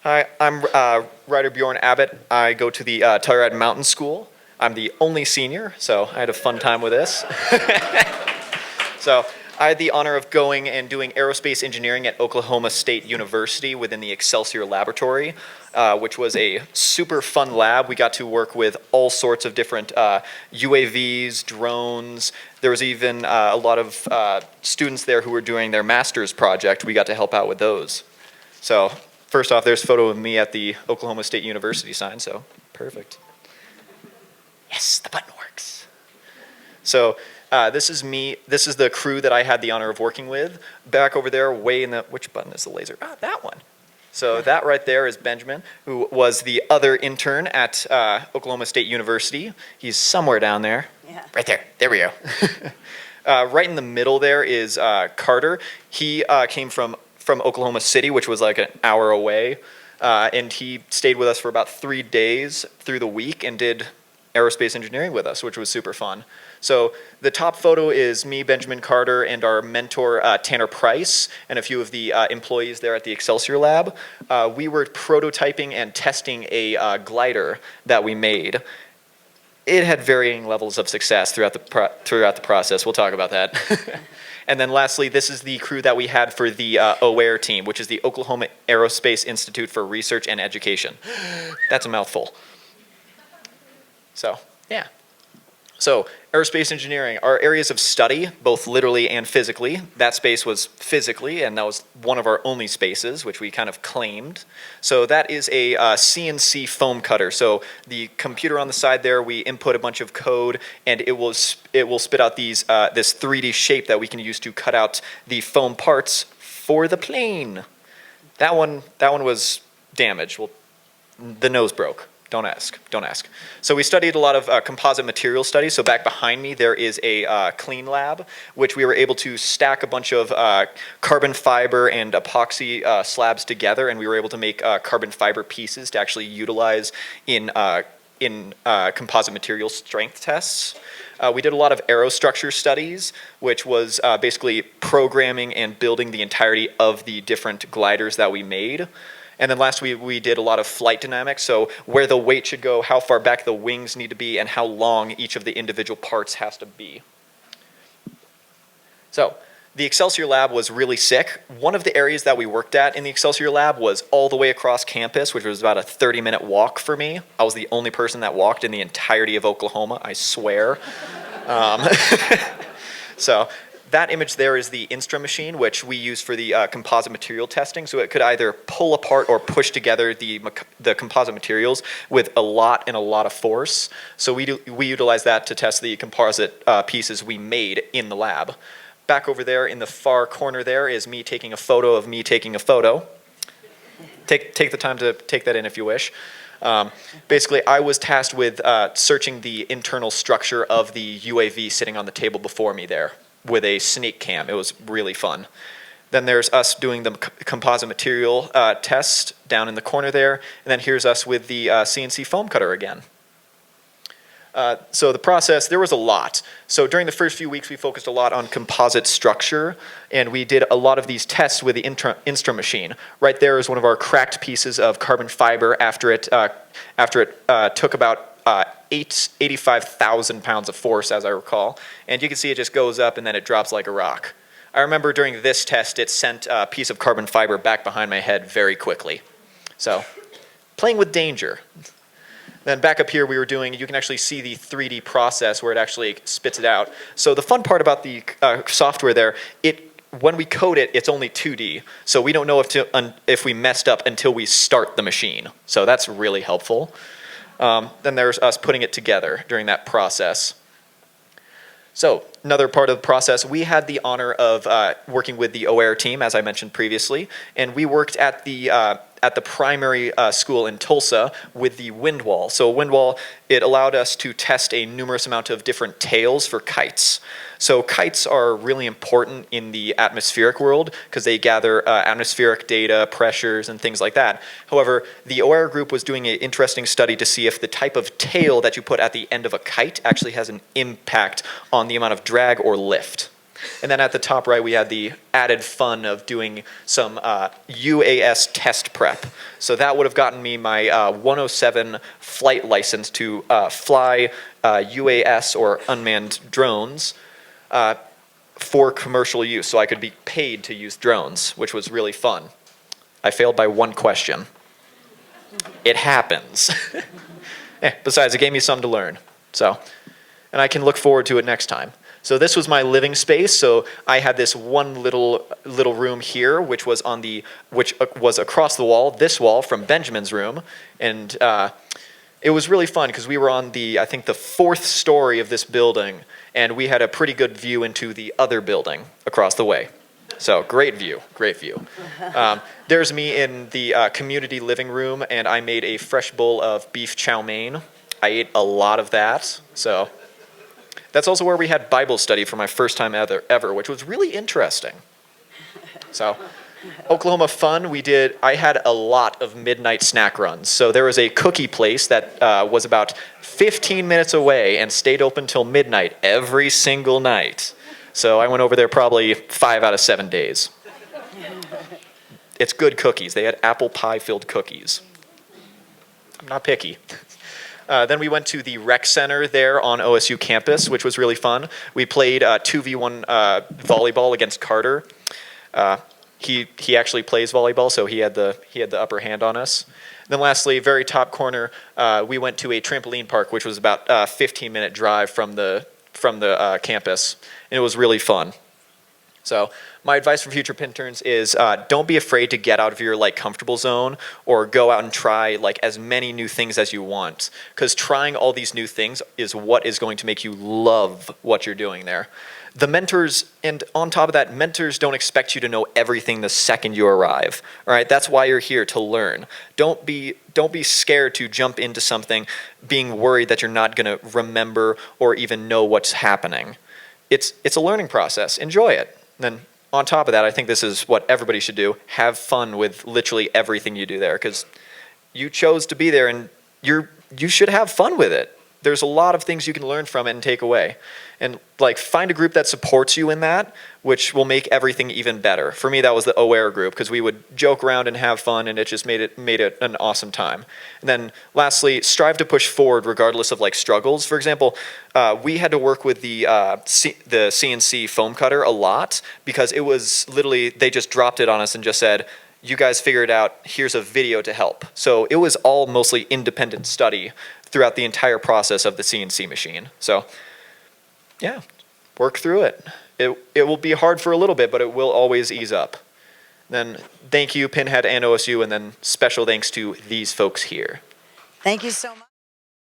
Hi, I'm Ryder Bjorn Abbott. I go to the Telluride Mountain School. I'm the only senior, so I had a fun time with this. So I had the honor of going and doing aerospace engineering at Oklahoma State University within the Excelsior Laboratory, which was a super fun lab. We got to work with all sorts of different UAVs, drones. There was even a lot of students there who were doing their master's project. We got to help out with those. So first off, there's a photo of me at the Oklahoma State University sign, so perfect. Yes, the button works. So this is me. This is the crew that I had the honor of working with. Back over there, way in the, which button is the laser? Ah, that one. So that right there is Benjamin, who was the other intern at Oklahoma State University. He's somewhere down there. Yeah. Right there. There we go. Right in the middle there is Carter. He came from Oklahoma City, which was like an hour away, and he stayed with us for about 3 days through the week and did aerospace engineering with us, which was super fun. So the top photo is me, Benjamin Carter, and our mentor, Tanner Price, and a few of the employees there at the Excelsior Lab. We were prototyping and testing a glider that we made. It had varying levels of success throughout the process. We'll talk about that. And then lastly, this is the crew that we had for the OARE team, which is the Oklahoma Aerospace Institute for Research and Education. That's a mouthful. So, yeah. So, aerospace engineering, our areas of study, both literally and physically. That space was physically, and that was one of our only spaces, which we kind of claimed. So that is a CNC foam cutter. So the computer on the side there, we input a bunch of code, and it will spit out these this 3D shape that we can use to cut out the foam parts for the plane. That one was damaged. Well, the nose broke. Don't ask. So we studied a lot of composite material studies. So back behind me there is a clean lab, which we were able to stack a bunch of carbon fiber and epoxy slabs together, and we were able to make carbon fiber pieces to actually utilize in composite material strength tests. We did a lot of aerostructure studies, which was basically programming and building the entirety of the different gliders that we made. And then last we did a lot of flight dynamics, so where the weight should go, how far back the wings need to be, and how long each of the individual parts has to be. So the Excelsior Lab was really sick. One of the areas that we worked at in the Excelsior Lab was all the way across campus, which was about a 30-minute walk for me. I was the only person that walked in the entirety of Oklahoma, I swear. So that image there is the Instra machine, which we use for the composite material testing. So it could either pull apart or push together the composite materials with a lot of force. So we utilize that to test the composite pieces we made in the lab. Back over there in the far corner there is me taking a photo of me taking a photo. Take the time to take that in if you wish. Basically, I was tasked with searching the internal structure of the UAV sitting on the table before me there with a snake cam. It was really fun. Then there's us doing the composite material test down in the corner there, and then here's us with the CNC foam cutter again. So the process, there was a lot. So during the first few weeks, we focused a lot on composite structure, and we did a lot of these tests with the Instra machine. Right there is one of our cracked pieces of carbon fiber after it took about 85,000 pounds of force, as I recall. And you can see it just goes up and then it drops like a rock. I remember during this test, it sent a piece of carbon fiber back behind my head very quickly. So, playing with danger. Then back up here we were doing, you can actually see the 3D process where it actually spits it out. So the fun part about the software there, when we code it, it's only 2D. So we don't know if we messed up until we start the machine. So that's really helpful. Then there's us putting it together during that process. So another part of the process, we had the honor of working with the OARE team, as I mentioned previously, and we worked at the primary school in Tulsa with the wind wall. So wind wall, it allowed us to test a numerous amount of different tails for kites. So kites are really important in the atmospheric world because they gather atmospheric data, pressures, and things like that. However, the OARE group was doing an interesting study to see if the type of tail that you put at the end of a kite actually has an impact on the amount of drag or lift. And then at the top right, we had the added fun of doing some UAS test prep. So that would have gotten me my 107 flight license to fly UAS or unmanned drones for commercial use. So I could be paid to use drones, which was really fun. I failed by one question. It happens. Besides, it gave me something to learn. So, and I can look forward to it next time. So this was my living space. So I had this one little room here, which was was across the wall, this wall from Benjamin's room, and it was really fun because we were on I think the 4th story of this building, and we had a pretty good view into the other building across the way. So great view, great view. There's me in the community living room, and I made a fresh bowl of beef chow mein. I ate a lot of that. So that's also where we had Bible study for my first time ever, which was really interesting. So Oklahoma fun, I had a lot of midnight snack runs. So there was a cookie place that was about 15 minutes away and stayed open till midnight every single night. So I went over there probably 5 out of 7 days. It's good cookies. They had apple pie filled cookies. I'm not picky. Then we went to the rec center there on OSU campus, which was really fun. We played 2v1 volleyball against Carter. He actually plays volleyball, so he had the upper hand on us. Then lastly, very top corner, we went to a trampoline park, which was about a 15-minute drive from the campus, and it was really fun. So my advice for future Pinterns is don't be afraid to get out of your comfortable zone or go out and try as many new things as you want, because trying all these new things is what is going to make you love what you're doing there. The mentors, and on top of that, mentors don't expect you to know everything the second you arrive. All right, that's why you're here, to learn. Don't be scared to jump into something being worried that you're not going to remember or even know what's happening. It's a learning process. Enjoy it. Then on top of that, I think this is what everybody should do. Have fun with literally everything you do there, because you chose to be there, and you should have fun with it. There's a lot of things you can learn from it and take away. And find a group that supports you in that, which will make everything even better. For me, that was the Aware group, because we would joke around and have fun, and it just made it an awesome time. And then lastly, strive to push forward regardless of struggles. For example, we had to work with the CNC foam cutter a lot, because it was literally, they just dropped it on us and just said, you guys figure it out, here's a video to help. So it was all mostly independent study throughout the entire process of the CNC machine. So yeah, work through it. It will be hard for a little bit, but it will always ease up. Then thank you, Pinhead and OSU, and then special thanks to these folks here. Thank you so much.